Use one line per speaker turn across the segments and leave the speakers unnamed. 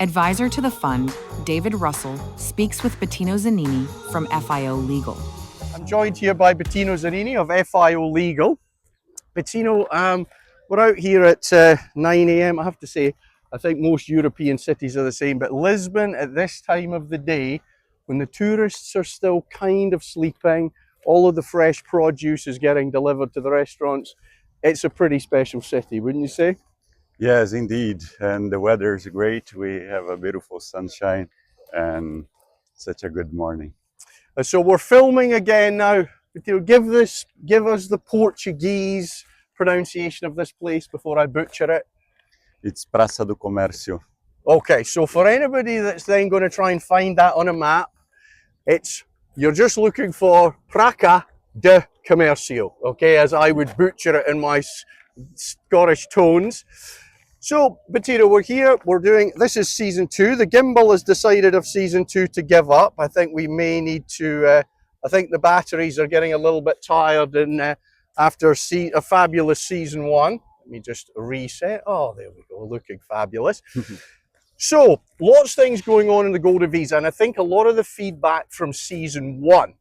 Advisor to the fund, David Russell, speaks with Bettino Zanini from FIO Legal.
I'm joined here by Bettino Zanini of FIO Legal. Bettino, we're out here at 9 a.m. I have to say, I think most European cities are the same, but Lisbon at this time of the day, when the tourists are still kind of sleeping, all of the fresh produce is getting delivered to the restaurants. It's a pretty special city, wouldn't you say?
Yes, indeed. And the weather is great. We have a beautiful sunshine and such a good morning.
So we're filming again now. Give us the Portuguese pronunciation of this place before I butcher it.
It's Praça do Comércio.
Okay, so for anybody that's then going to try and find that on a map, you're just looking for Praça de Comércio, okay, as I would butcher it in my Scottish tones. So, Bettino, we're here, this is season 2. The gimbal has decided of season 2 to give up. I think we may need to, I think the batteries are getting a little bit tired after a fabulous season 1. Let me just reset. Oh, there we go, looking fabulous. So, lots of things going on in the Golden Visa, and I think a lot of the feedback from season 1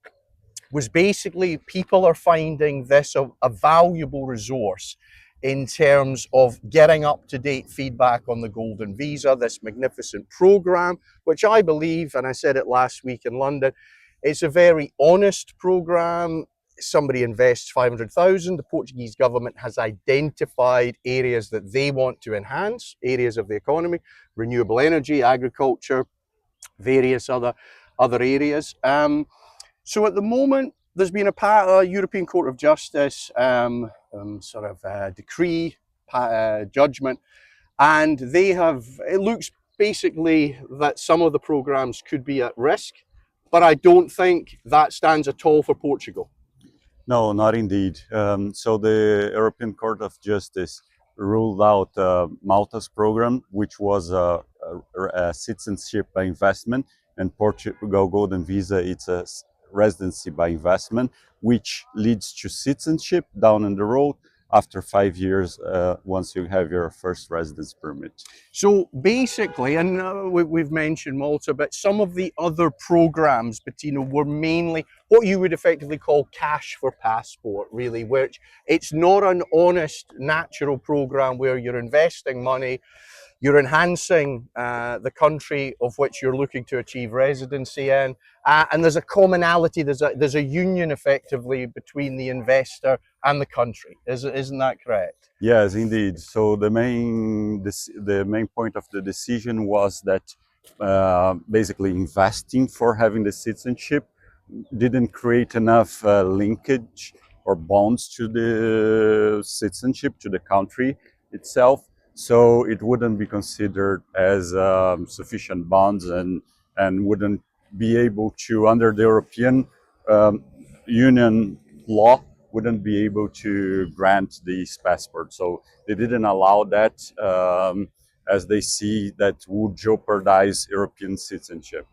was basically people are finding this a valuable resource in terms of getting up-to-date feedback on the Golden Visa, this magnificent program, which I believe, and I said it last week in London, it's a very honest program. Somebody invests 500,000, the Portuguese government has identified areas that they want to enhance, areas of the economy, renewable energy, agriculture, various other areas. So at the moment, there's been a European Court of Justice decree, judgment, and it looks basically that some of the programs could be at risk, but I don't think that stands at all for Portugal.
No, not indeed. So the European Court of Justice ruled out Malta's program, which was a citizenship by investment, and Portugal Golden Visa, it's a residency by investment, which leads to citizenship down on the road after 5 years once you have your first residence permit.
So basically, and we've mentioned Malta, but some of the other programs, Bettino, were mainly what you would effectively call cash for passport, really, which it's not an honest, natural program where you're investing money, you're enhancing the country of which you're looking to achieve residency in, and there's a commonality, there's a union effectively between the investor and the country. Isn't that correct?
Yes, indeed. So the main point of the decision was that basically investing for having the citizenship didn't create enough linkage or bonds to the citizenship, to the country itself. So it wouldn't be considered as sufficient bonds and wouldn't be able to, under the European Union law, wouldn't be able to grant these passports. So they didn't allow that as they see that would jeopardize European citizenship.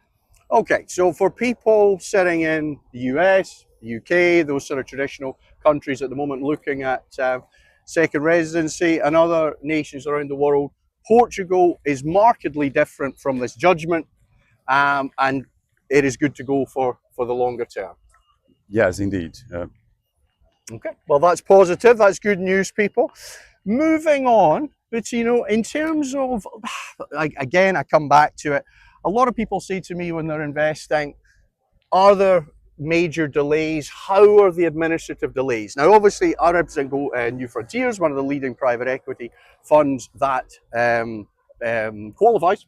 Okay, so for people sitting in the US, the UK, those sort of traditional countries at the moment looking at second residency and other nations around the world, Portugal is markedly different from this judgment, and it is good to go for the longer term.
Yes, indeed.
Okay, well, that's positive. That's good news, people. Moving on, but in terms of, again, I come back to it. A lot of people say to me when they're investing, are there major delays? How are the administrative delays? Now, obviously, I represent New Frontiers, one of the leading private equity funds that qualifies.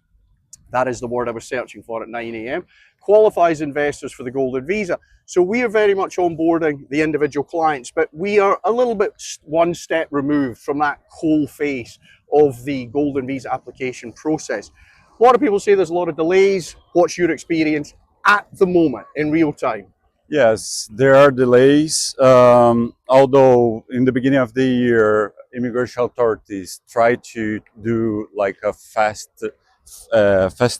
That is the word I was searching for at 9 a.m. Qualifies investors for the Golden Visa. So we are very much onboarding the individual clients, but we are a little bit one step removed from that whole face of the Golden Visa application process. A lot of people say there's a lot of delays. What's your experience at the moment in real time?
Yes, there are delays. Although in the beginning of the year, immigration authorities tried to do like a fast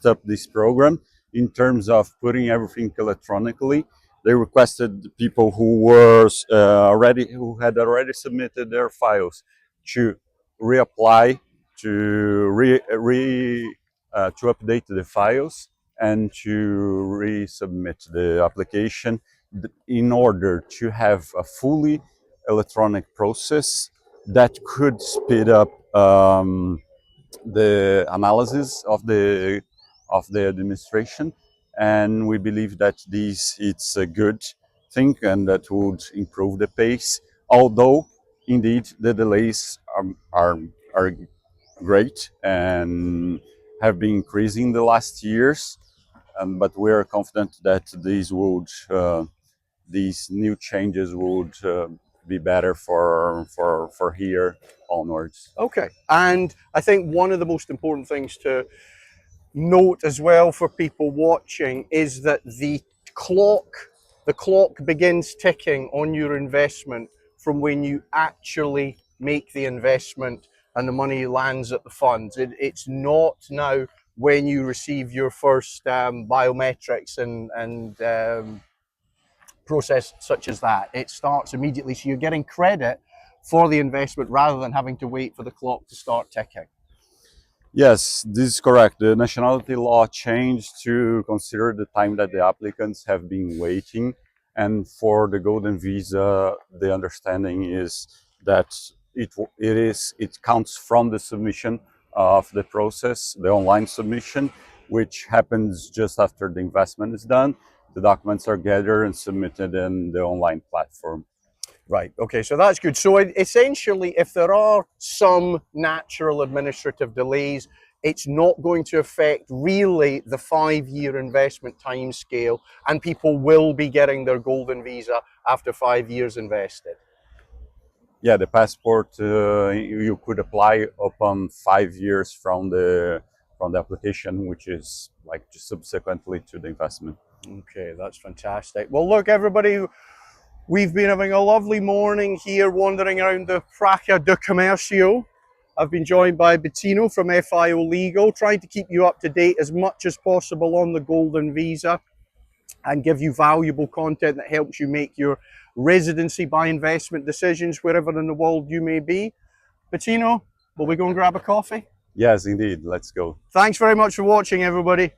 up this program in terms of putting everything electronically. They requested people who had already submitted their files to reapply, to to update the files and to resubmit the application in order to have a fully electronic process that could speed up the analysis of the administration, and we believe that this it's a good thing and that would improve the pace. Although, indeed, the delays are great and have been increasing the last years, but we are confident that these new changes would be better for here onwards.
Okay, and I think one of the most important things to note as well for people watching is that the clock begins ticking on your investment from when you actually make the investment and the money lands at the funds. It's not now when you receive your first biometrics and process such as that. It starts immediately, so you're getting credit for the investment rather than having to wait for the clock to start ticking.
Yes, this is correct. The nationality law changed to consider the time that the applicants have been waiting. And for the Golden Visa, the understanding is that it counts from the submission of the process, the online submission, which happens just after the investment is done. The documents are gathered and submitted in the online platform.
Right, okay, so that's good. So essentially, if there are some natural administrative delays, it's not going to affect really the 5-year investment time scale, and people will be getting their Golden Visa after 5 years invested.
Yeah, the passport you could apply upon 5 years from the application, which is like just subsequently to the investment.
Okay, that's fantastic. Well, look, everybody, we've been having a lovely morning here wandering around the Praça do Comércio. I've been joined by Bettino from FIO Legal, trying to keep you up to date as much as possible on the Golden Visa and give you valuable content that helps you make your residency by investment decisions wherever in the world you may be. Bettino, will we go and grab a coffee?
Yes, indeed. Let's go.
Thanks very much for watching, everybody.